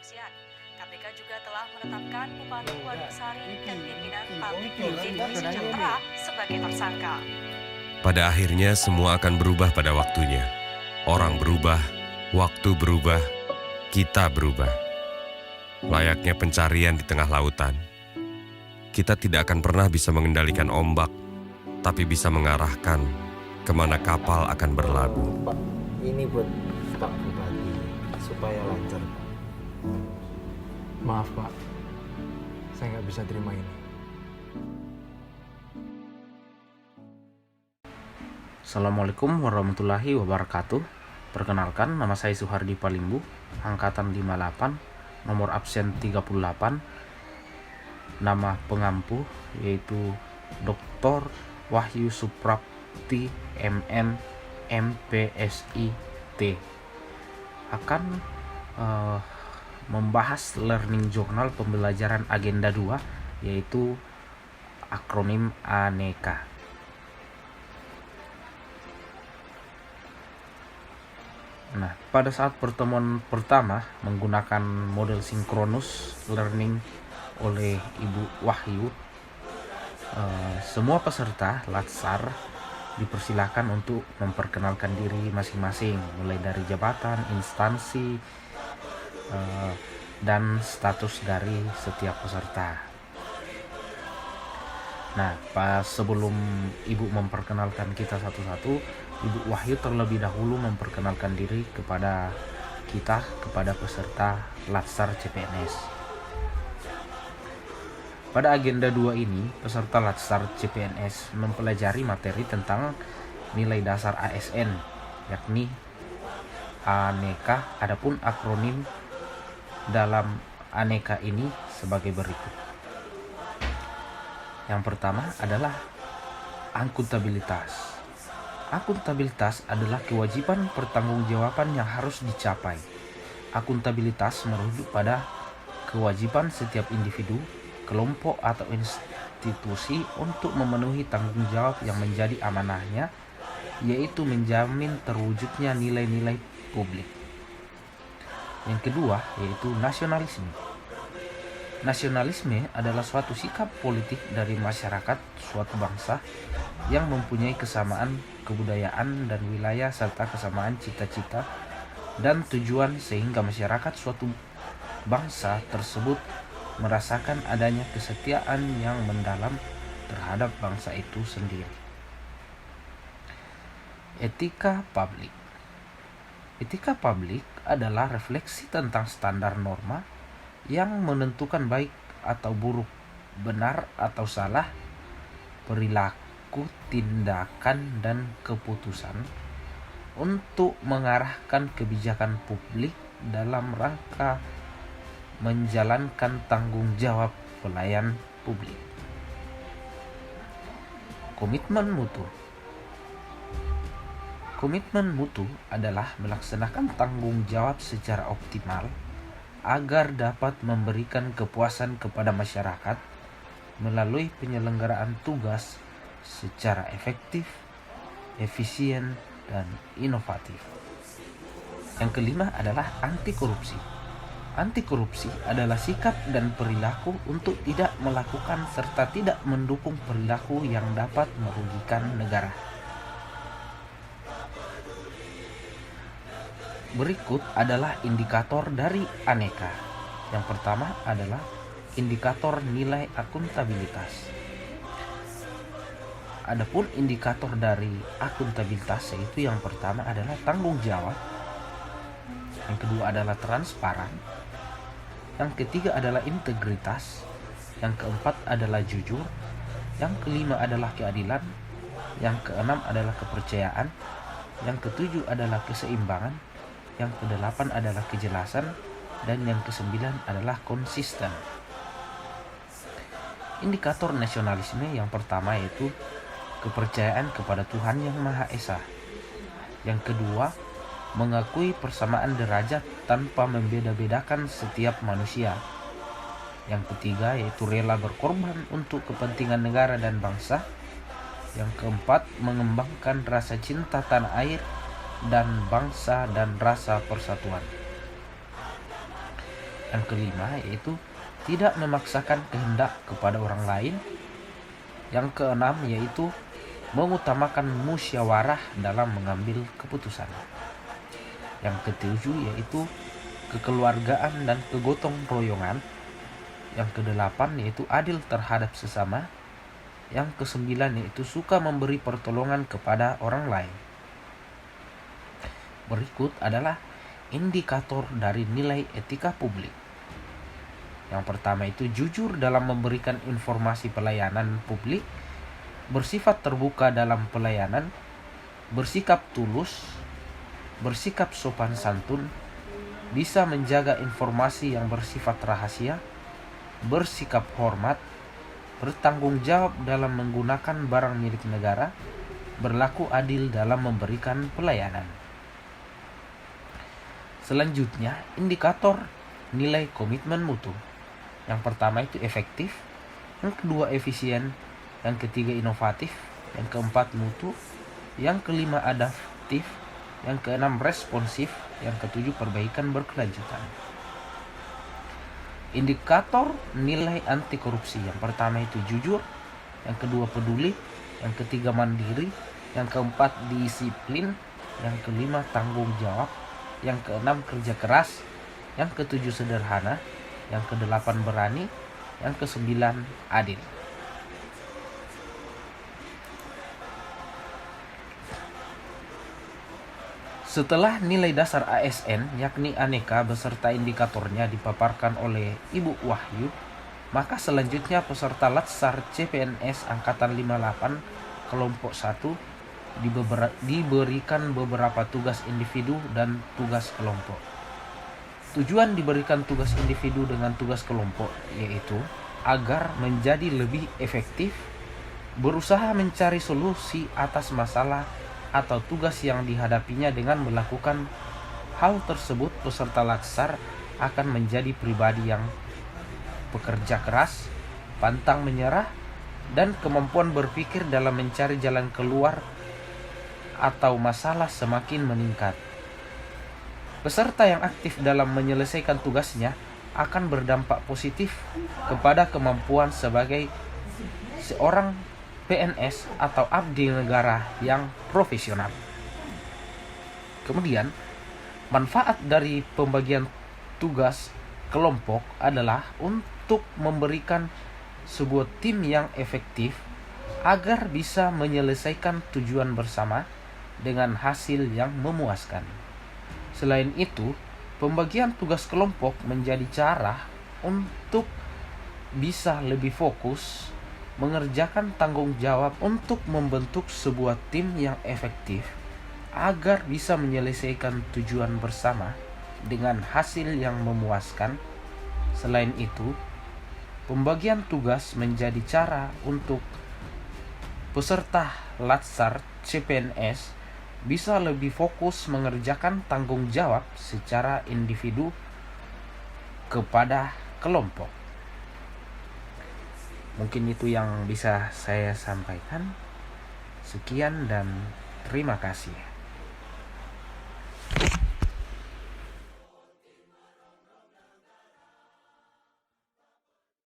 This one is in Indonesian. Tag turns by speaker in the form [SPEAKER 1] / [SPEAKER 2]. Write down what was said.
[SPEAKER 1] kepolisian. KPK juga telah menetapkan Bupati Waduksari dan pimpinan pabrik Dwi Sejahtera sebagai tersangka.
[SPEAKER 2] Pada akhirnya semua akan berubah pada waktunya. Orang berubah, waktu berubah, kita berubah. Layaknya pencarian di tengah lautan. Kita tidak akan pernah bisa mengendalikan ombak, tapi bisa mengarahkan kemana kapal akan berlabuh.
[SPEAKER 3] Pak, ini buat Pak Bupati supaya lancar.
[SPEAKER 4] Maaf Pak, saya nggak bisa terima ini.
[SPEAKER 5] Assalamualaikum warahmatullahi wabarakatuh. Perkenalkan, nama saya Suhardi Palimbu, angkatan 58, nomor absen 38. Nama pengampu yaitu Dr. Wahyu Suprapti MM MPSI T. Akan membahas learning journal pembelajaran agenda 2, yaitu akronim ANEKA. Nah, pada saat pertemuan pertama menggunakan model sinkronus learning oleh Ibu Wahyu, semua peserta Latsar dipersilakan untuk memperkenalkan diri masing-masing, mulai dari jabatan, instansi, dan status dari setiap peserta. Nah, pas sebelum Ibu memperkenalkan kita satu-satu, Ibu Wahyu terlebih dahulu memperkenalkan diri kepada kita, kepada peserta Latsar CPNS. Pada agenda 2 ini, peserta Latsar CPNS mempelajari materi tentang nilai dasar ASN, yakni ANEKA. Adapun akronim dalam ANEKA ini sebagai berikut. Yang pertama adalah akuntabilitas. Akuntabilitas adalah kewajiban pertanggungjawaban yang harus dicapai. Akuntabilitas merujuk pada kewajiban setiap individu, kelompok atau institusi untuk memenuhi tanggung jawab yang menjadi amanahnya, yaitu menjamin terwujudnya nilai-nilai publik. Yang kedua yaitu nasionalisme. Nasionalisme adalah suatu sikap politik dari masyarakat suatu bangsa yang mempunyai kesamaan kebudayaan dan wilayah serta kesamaan cita-cita dan tujuan, sehingga masyarakat suatu bangsa tersebut merasakan adanya kesetiaan yang mendalam terhadap bangsa itu sendiri. Etika publik. Etika publik adalah refleksi tentang standar norma yang menentukan baik atau buruk, benar atau salah, perilaku, tindakan, dan keputusan untuk mengarahkan kebijakan publik dalam rangka menjalankan tanggung jawab pelayan publik. Komitmen mutu. Komitmen mutu adalah melaksanakan tanggung jawab secara optimal agar dapat memberikan kepuasan kepada masyarakat melalui penyelenggaraan tugas secara efektif, efisien, dan inovatif. Yang kelima adalah anti korupsi. Anti korupsi adalah sikap dan perilaku untuk tidak melakukan serta tidak mendukung perilaku yang dapat merugikan negara. Berikut adalah indikator dari ANEKA. Yang pertama adalah indikator nilai akuntabilitas. Adapun indikator dari akuntabilitas yaitu yang pertama adalah tanggung jawab, yang kedua adalah transparan, yang ketiga adalah integritas, yang keempat adalah jujur, yang kelima adalah keadilan, yang keenam adalah kepercayaan, yang ketujuh adalah keseimbangan, yang kedelapan adalah kejelasan, dan yang kesembilan adalah konsisten. Indikator nasionalisme yang pertama yaitu kepercayaan kepada Tuhan Yang Maha Esa. Yang kedua, mengakui persamaan derajat tanpa membeda-bedakan setiap manusia. Yang ketiga yaitu rela berkorban untuk kepentingan negara dan bangsa. Yang keempat, mengembangkan rasa cinta tanah air dan bangsa dan rasa persatuan. Yang kelima yaitu tidak memaksakan kehendak kepada orang lain. Yang keenam yaitu mengutamakan musyawarah dalam mengambil keputusan. Yang ketujuh yaitu kekeluargaan dan kegotong royongan. Yang kedelapan yaitu adil terhadap sesama. Yang kesembilan yaitu suka memberi pertolongan kepada orang lain. Berikut adalah indikator dari nilai etika publik. Yang pertama itu jujur dalam memberikan informasi pelayanan publik, bersifat terbuka dalam pelayanan, bersikap tulus, bersikap sopan santun, bisa menjaga informasi yang bersifat rahasia, bersikap hormat, bertanggung jawab dalam menggunakan barang milik negara, berlaku adil dalam memberikan pelayanan. Selanjutnya, indikator nilai komitmen mutu. Yang pertama itu efektif, yang kedua efisien, yang ketiga inovatif, yang keempat mutu, yang kelima adaptif, yang keenam responsif, yang ketujuh perbaikan berkelanjutan. Indikator nilai anti korupsi. Yang pertama itu jujur, yang kedua peduli, yang ketiga mandiri, yang keempat disiplin, yang kelima tanggung jawab, yang keenam kerja keras, yang ketujuh sederhana, yang kedelapan berani, yang kesembilan adil. Setelah nilai dasar ASN yakni aneka beserta indikatornya dipaparkan oleh Ibu Wahyu, maka selanjutnya peserta Latsar CPNS Angkatan 58 kelompok 1 diberikan beberapa tugas individu dan tugas kelompok. Tujuan diberikan tugas individu dengan tugas kelompok yaitu agar menjadi lebih efektif, berusaha mencari solusi atas masalah atau tugas yang dihadapinya. Dengan melakukan hal tersebut, peserta Latsar akan menjadi pribadi yang bekerja keras, pantang menyerah, dan kemampuan berpikir dalam mencari jalan keluar atau masalah semakin meningkat. Peserta yang aktif dalam menyelesaikan tugasnya akan berdampak positif kepada kemampuan sebagai seorang PNS atau abdi negara yang profesional. Kemudian, manfaat dari pembagian tugas kelompok adalah untuk memberikan sebuah tim yang efektif agar bisa menyelesaikan tujuan bersama dengan hasil yang memuaskan. Selain itu, pembagian tugas kelompok menjadi cara untuk bisa lebih fokus mengerjakan tanggung jawab untuk membentuk sebuah tim yang efektif agar bisa menyelesaikan tujuan bersama dengan hasil yang memuaskan. Selain itu, pembagian tugas menjadi cara untuk peserta Latsar CPNS bisa lebih fokus mengerjakan tanggung jawab secara individu kepada kelompok. Mungkin itu yang bisa saya sampaikan. Sekian dan terima kasih.